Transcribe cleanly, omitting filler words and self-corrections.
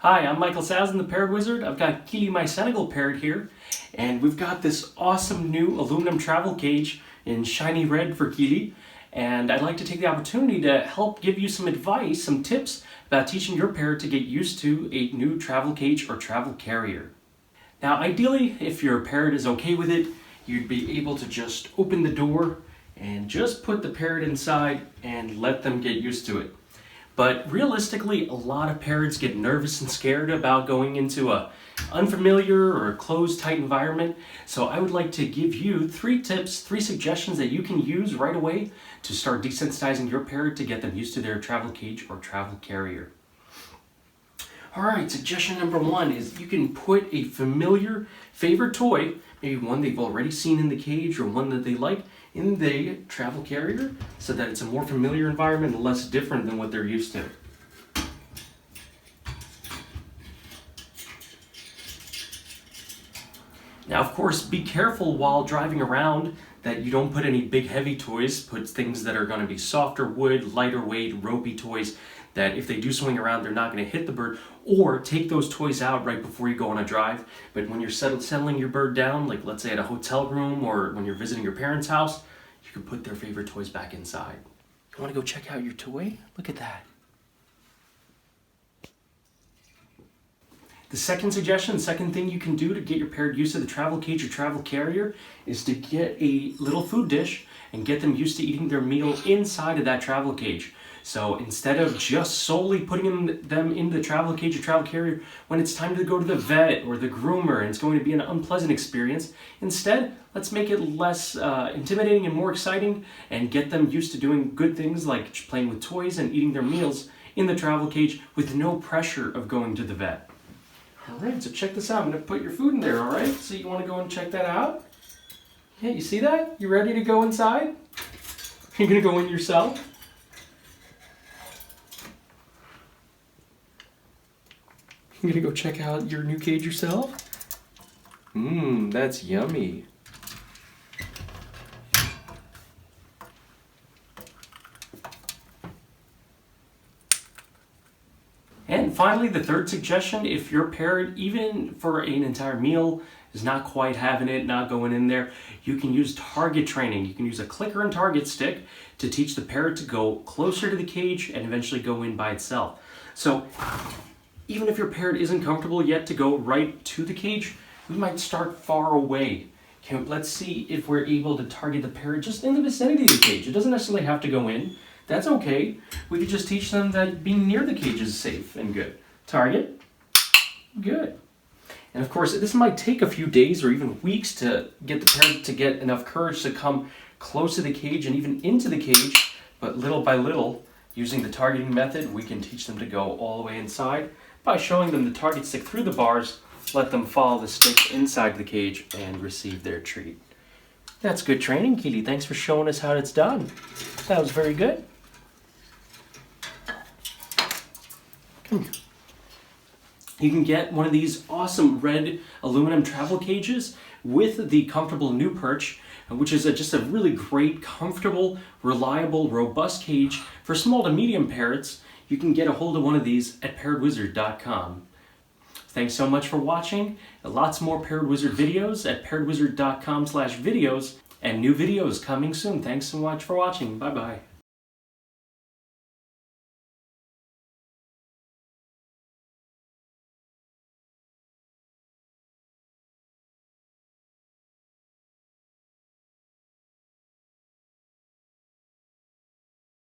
Hi, I'm Michael Sazin, the Parrot Wizard. I've got Keely, my Senegal parrot here, and we've got this awesome new aluminum travel cage in shiny red for Keely. And I'd like to take the opportunity to help give you some advice, some tips about teaching your parrot to get used to a new travel cage or travel carrier. Now, ideally, if your parrot is okay with it, you'd be able to just open the door and just put the parrot inside and let them get used to it. But realistically, a lot of parrots get nervous and scared about going into an unfamiliar or a closed, tight environment. So I would like to give you 3 tips, 3 suggestions that you can use right away to start desensitizing your parrot to get them used to their travel cage or travel carrier. All right, suggestion number 1 is you can put a familiar favorite toy, maybe one they've already seen in the cage or one that they like, in the travel carrier so that it's a more familiar environment and less different than what they're used to. Now, of course, be careful while driving around that you don't put any big heavy toys. Put things that are going to be softer wood, lighter weight, ropey toys that if they do swing around, they're not going to hit the bird. Or take those toys out right before you go on a drive. But when you're settling your bird down, like let's say at a hotel room or when you're visiting your parents' house, you can put their favorite toys back inside. You want to go check out your toy? Look at that. The second suggestion, second thing you can do to get your parrot used to the travel cage or travel carrier is to get a little food dish and get them used to eating their meal inside of that travel cage. So instead of just solely putting them in the travel cage or travel carrier when it's time to go to the vet or the groomer and it's going to be an unpleasant experience, instead, let's make it less intimidating and more exciting and get them used to doing good things like playing with toys and eating their meals in the travel cage with no pressure of going to the vet. All right, so check this out. I'm going to put your food in there, all right? So you want to go and check that out? Yeah, you see that? You ready to go inside? You're going to go in yourself? You're going to go check out your new cage yourself? That's yummy. And finally, the third suggestion, if your parrot, even for an entire meal, is not quite having it, not going in there, you can use target training. You can use a clicker and target stick to teach the parrot to go closer to the cage and eventually go in by itself. So even if your parrot isn't comfortable yet to go right to the cage, we might start far away. Okay, let's see if we're able to target the parrot just in the vicinity of the cage. It doesn't necessarily have to go in. That's okay. We could just teach them that being near the cage is safe and good. Target. Good. And of course, this might take a few days or even weeks to get the parrot to get enough courage to come close to the cage and even into the cage. But little by little, using the targeting method, we can teach them to go all the way inside by showing them the target stick through the bars, let them follow the stick inside the cage and receive their treat. That's good training, Keely. Thanks for showing us how it's done. That was very good. You can get one of these awesome red aluminum travel cages with the comfortable NU Perch, which is just a really great, comfortable, reliable, robust cage for small to medium parrots. You can get a hold of one of these at parrotwizard.com. Thanks so much for watching. Lots more Parrot Wizard videos at parrotwizard.com/videos and new videos coming soon. Thanks so much for watching. Bye-bye.